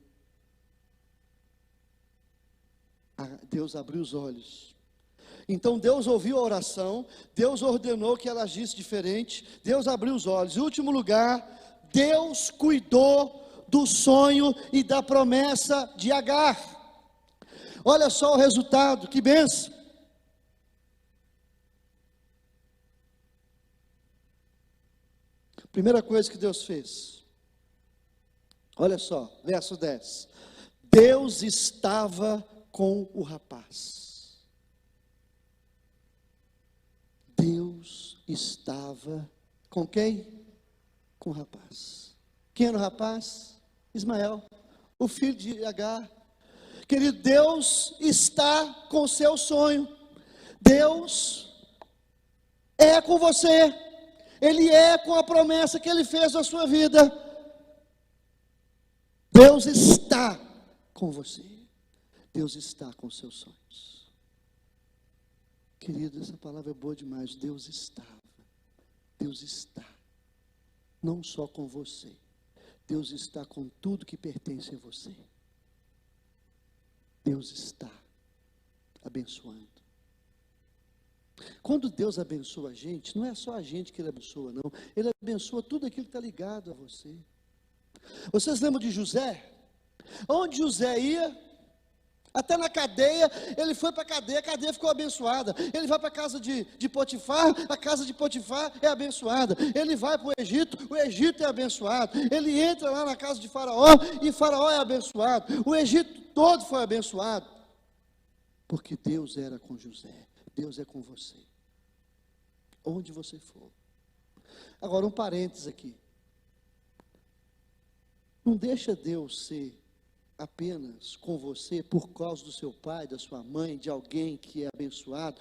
Deus abriu os olhos. Então Deus ouviu a oração, Deus ordenou que ela agisse diferente, Deus abriu os olhos. Em último lugar, Deus cuidou do sonho e da promessa de Agar. Olha só o resultado, que bênção. Primeira coisa que Deus fez, olha só, verso 10. Deus estava com o rapaz. Deus estava com quem? Com o rapaz. Quem era o rapaz? Ismael, o filho de Agar. Querido, Deus está com o seu sonho. Deus é com você. Ele é com a promessa que Ele fez na sua vida. Deus está com você. Deus está com os seus sonhos. Querido, essa palavra é boa demais. Deus estava. Deus está. Não só com você, Deus está com tudo que pertence a você. Deus está abençoando. Quando Deus abençoa a gente, não é só a gente que Ele abençoa, não. Ele abençoa tudo aquilo que está ligado a você. Vocês lembram de José? Onde José ia, Até na cadeia, ele foi para a cadeia ficou abençoada. Ele vai para a casa de Potifar, a casa de Potifar é abençoada. Ele vai para o Egito é abençoado. Ele entra lá na casa de Faraó, e Faraó é abençoado. O Egito todo foi abençoado. Porque Deus era com José, Deus é com você. Onde você for. Agora um parênteses aqui. Não deixa Deus ser apenas com você por causa do seu pai, da sua mãe, de alguém que é abençoado.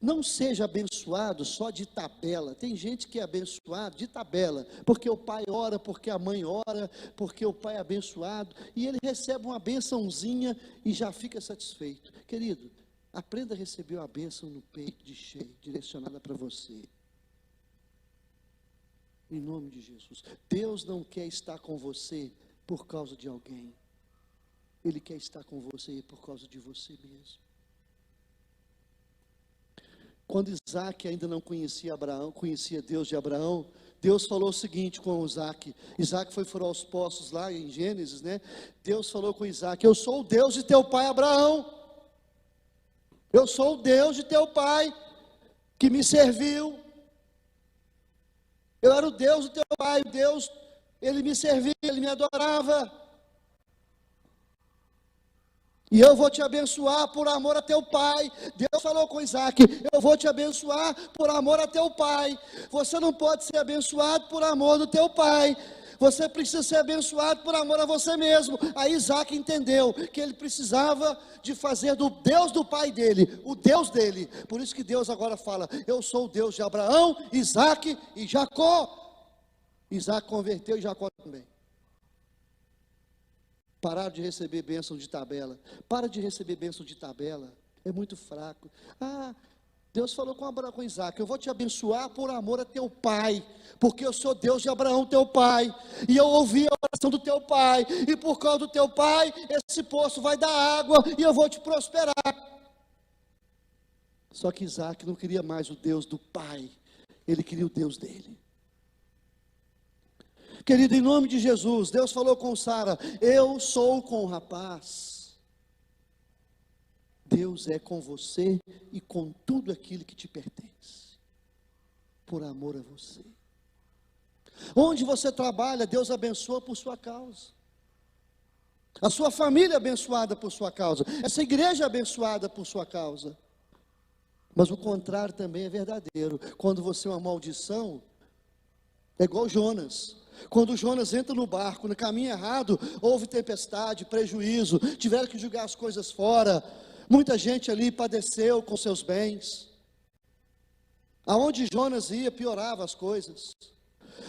Não seja abençoado só de tabela. Tem gente que é abençoado de tabela, porque o pai ora, porque a mãe ora, porque o pai é abençoado, e ele recebe uma bençãozinha e já fica satisfeito. Querido, aprenda a receber uma bênção no peito de cheio, direcionada para você. Em nome de Jesus. Deus não quer estar com você por causa de alguém. Ele quer estar com você por causa de você mesmo. Quando Isaac ainda não conhecia Abraão, conhecia Deus de Abraão, Deus falou o seguinte com Isaac. Isaac foi furar os poços lá em Gênesis, né? Deus falou com Isaac: eu sou o Deus de teu pai Abraão. Eu sou o Deus de teu pai, que me serviu. Eu era o Deus do teu pai, o Deus, ele me servia, ele me adorava. E eu vou te abençoar por amor a teu pai. Deus falou com Isaac: eu vou te abençoar por amor a teu pai. Você não pode ser abençoado por amor do teu pai. Você precisa ser abençoado por amor a você mesmo. Aí Isaac entendeu que ele precisava de fazer do Deus do pai dele, o Deus dele. Por isso que Deus agora fala: eu sou o Deus de Abraão, Isaac e Jacó. Isaac converteu e Jacó também. Parar de receber bênção de tabela. Para de receber bênção de tabela. É muito fraco. Deus falou com Isaac: eu vou te abençoar por amor a teu pai, porque eu sou Deus de Abraão, teu pai, e eu ouvi a oração do teu pai, e por causa do teu pai, esse poço vai dar água, e eu vou te prosperar. Só que Isaac não queria mais o Deus do pai, ele queria o Deus dele. Querido, em nome de Jesus, Deus falou com Sara: eu sou com o rapaz. Deus é com você e com tudo aquilo que te pertence, por amor a você. Onde você trabalha, Deus abençoa por sua causa. A sua família é abençoada por sua causa. Essa igreja é abençoada por sua causa. Mas o contrário também é verdadeiro. Quando você é uma maldição, é igual Jonas. Quando Jonas entra no barco, no caminho errado, houve tempestade, prejuízo, tiveram que jogar as coisas fora. Muita gente ali padeceu com seus bens. Aonde Jonas ia, piorava as coisas.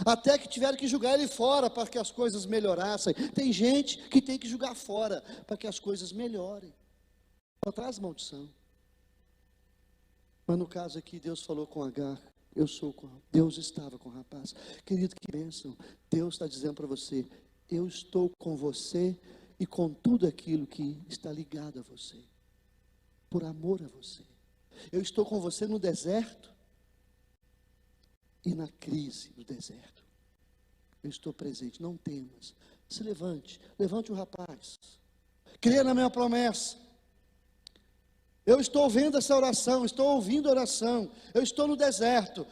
Até que tiveram que jogar ele fora para que as coisas melhorassem. Tem gente que tem que jogar fora para que as coisas melhorem. Só traz maldição. Mas no caso aqui, Deus falou com Agar: Deus estava com o rapaz. Querido, que bênção. Deus está dizendo para você: eu estou com você e com tudo aquilo que está ligado a você, por amor a você. Eu estou com você no deserto e na crise do deserto. Eu estou presente, não temas. Se levante o rapaz. Creia na minha promessa. Eu estou vendo essa oração, estou ouvindo a oração. Eu estou no deserto.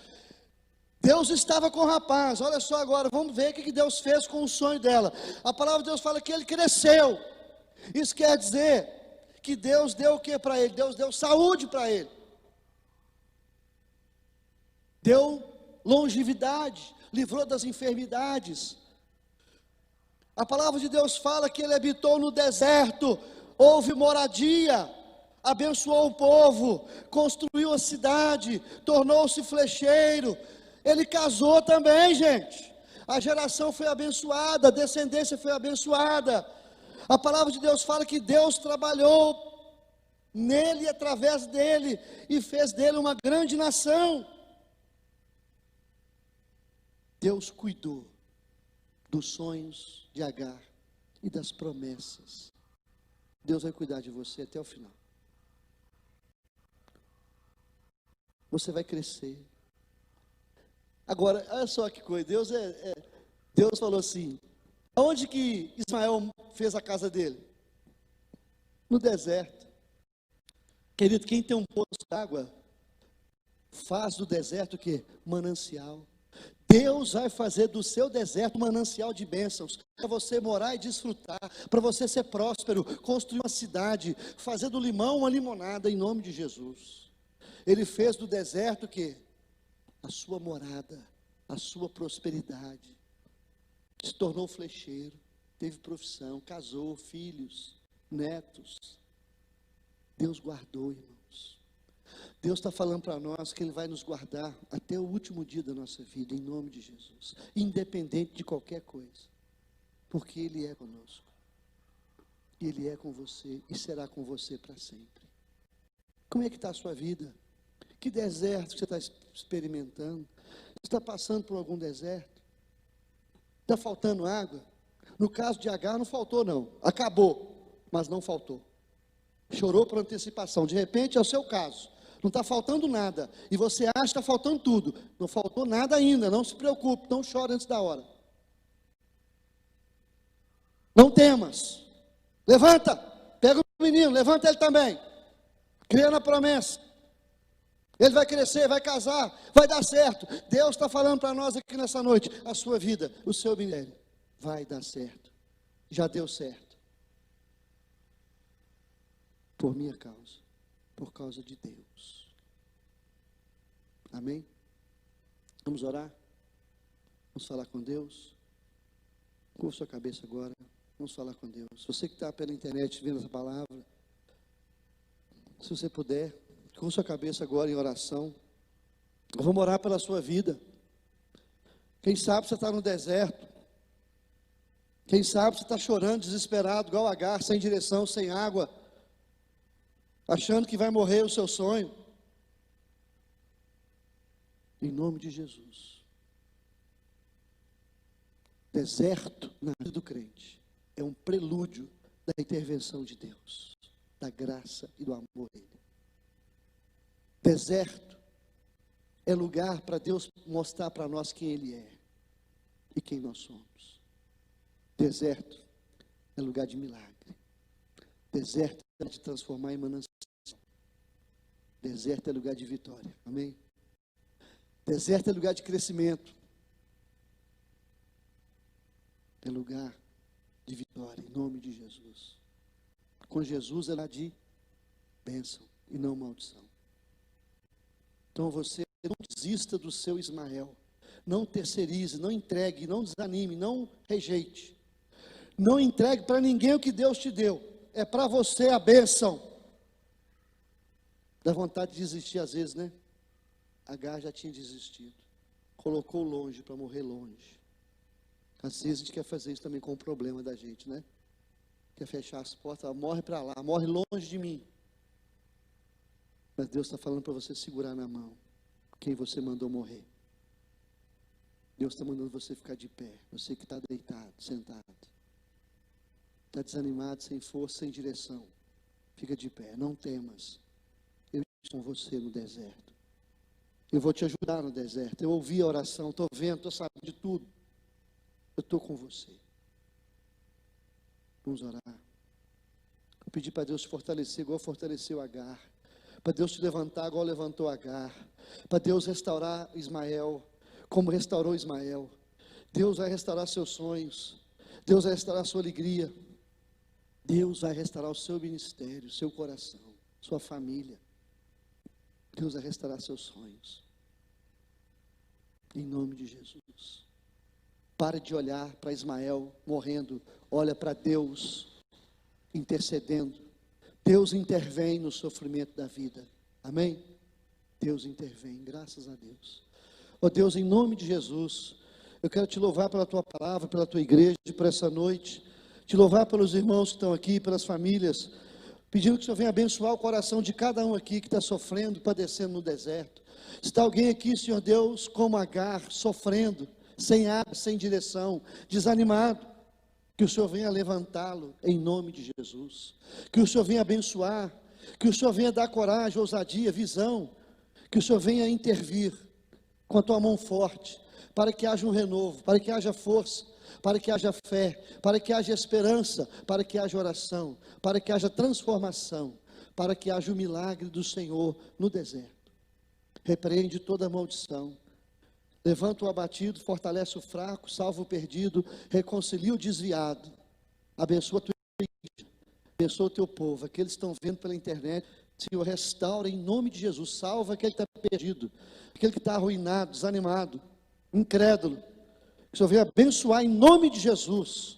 Deus estava com o rapaz. Olha só agora, vamos ver o que Deus fez com o sonho dela. A palavra de Deus fala que ele cresceu. Isso quer dizer que Deus deu o que para ele? Deus deu saúde para ele. Deu longevidade, livrou das enfermidades. A palavra de Deus fala que ele habitou no deserto, houve moradia, abençoou o povo, construiu a cidade, tornou-se flecheiro. Ele casou também, gente. A geração foi abençoada, a descendência foi abençoada. A palavra de Deus fala que Deus trabalhou nele e através dele, e fez dele uma grande nação. Deus cuidou dos sonhos de Agar e das promessas. Deus vai cuidar de você até o final. Você vai crescer. Agora, olha só que coisa. Deus falou assim: aonde que Ismael fez a casa dele? no deserto. Querido, quem tem um poço d'água, faz do deserto o quê? Manancial. Deus vai fazer do seu deserto um manancial de bênçãos, para você morar e desfrutar, para você ser próspero, construir uma cidade, fazer do limão uma limonada, em nome de Jesus. Ele fez do deserto o quê? A sua morada, a sua prosperidade. Se tornou flecheiro, teve profissão, casou, filhos, netos. Deus guardou, irmãos. Deus está falando para nós que Ele vai nos guardar até o último dia da nossa vida, em nome de Jesus, independente de qualquer coisa, porque Ele é conosco, Ele é com você e será com você para sempre. Como é que está a sua vida? Que deserto você está experimentando? Você está passando por algum deserto? Está faltando água? No caso de Agar não faltou não, acabou, mas não faltou. Chorou por antecipação, de repente é o seu caso. Não está faltando nada, e você acha que está faltando tudo. Não faltou nada ainda, não se preocupe, não chore antes da hora. Não temas, levanta, pega o menino, levanta ele também. Crê na promessa, ele vai crescer, vai casar, vai dar certo. Deus está falando para nós aqui nessa noite, a sua vida, o seu ministério, vai dar certo, já deu certo. Por minha causa. Por causa de Deus. Amém? Vamos orar? Vamos falar com Deus? Curva sua cabeça agora. Vamos falar com Deus. Você que está pela internet vendo essa palavra, se você puder, curva sua cabeça agora em oração. Vamos orar pela sua vida. Quem sabe você está no deserto. Quem sabe você está chorando, desesperado, igual Agar, sem direção, sem água, achando que vai morrer o seu sonho. Em nome de Jesus. Deserto na vida do crente é um prelúdio da intervenção de Deus, da graça e do amor dele. Deserto é lugar para Deus mostrar para nós quem Ele é e quem nós somos. Deserto é lugar de milagre. Deserto é de transformar em manancial. Deserto é lugar de vitória, amém? Deserto é lugar de crescimento. É lugar de vitória, em nome de Jesus. Com Jesus é lá de bênção e não maldição. Então você não desista do seu Ismael. Não terceirize, não entregue, não desanime, não rejeite. Não entregue para ninguém o que Deus te deu. É para você a bênção. Dá vontade de desistir às vezes, né? Agar já tinha desistido. Colocou longe para morrer longe. Às vezes a gente quer fazer isso também com o problema da gente, né? Quer fechar as portas, morre para lá, morre longe de mim. Mas Deus está falando para você segurar na mão quem você mandou morrer. Deus está mandando você ficar de pé. Você que está deitado, sentado. Está desanimado, sem força, sem direção. Fica de pé, não temas. Eu estou com você no deserto. Eu vou te ajudar no deserto. Eu ouvi a oração, estou vendo, estou sabendo de tudo. Eu estou com você. Vamos orar. Eu pedi para Deus te fortalecer igual fortaleceu Agar. Para Deus te levantar igual levantou Agar. Para Deus restaurar Ismael como restaurou Ismael. Deus vai restaurar seus sonhos. Deus vai restaurar sua alegria. Deus vai restaurar o seu ministério, seu coração, sua família. Deus vai restaurar seus sonhos. Em nome de Jesus. Pare de olhar para Ismael morrendo. Olha para Deus intercedendo. Deus intervém no sofrimento da vida. Amém? Deus intervém, graças a Deus. Ó Deus, em nome de Jesus, eu quero te louvar pela tua palavra, pela tua igreja, por essa noite. Te louvar pelos irmãos que estão aqui, pelas famílias, pedindo que o Senhor venha abençoar o coração de cada um aqui que está sofrendo, padecendo no deserto. Se está alguém aqui, Senhor Deus, como Agar, sofrendo, sem água, sem direção, desanimado, que o Senhor venha levantá-lo em nome de Jesus. Que o Senhor venha abençoar, que o Senhor venha dar coragem, ousadia, visão, que o Senhor venha intervir com a tua mão forte, para que haja um renovo, para que haja força, para que haja fé, para que haja esperança, para que haja oração, para que haja transformação, para que haja o milagre do Senhor no deserto. Repreende toda maldição, levanta o abatido, fortalece o fraco, salva o perdido, reconcilia o desviado, abençoa a tua igreja, abençoa o teu povo, aqueles que estão vendo pela internet. Senhor, restaura em nome de Jesus, salva aquele que está perdido, aquele que está arruinado, desanimado, incrédulo. Que o Senhor venha abençoar em nome de Jesus,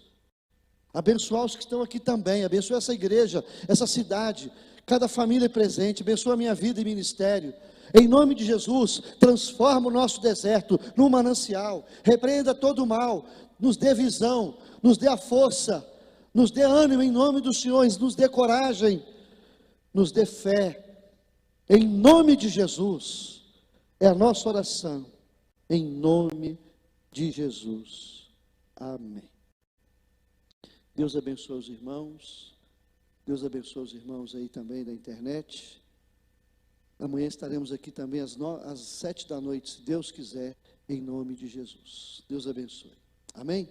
abençoar os que estão aqui também, abençoa essa igreja, essa cidade, cada família presente, abençoa a minha vida e ministério. Em nome de Jesus, transforma o nosso deserto num manancial, repreenda todo o mal, nos dê visão, nos dê a força, nos dê ânimo em nome do Senhor, nos dê coragem, nos dê fé, em nome de Jesus, é a nossa oração, em nome de Jesus, amém. Deus abençoe os irmãos, Deus abençoe os irmãos aí também da internet. Amanhã estaremos aqui também às 7 da noite, se Deus quiser, em nome de Jesus. Deus abençoe, amém?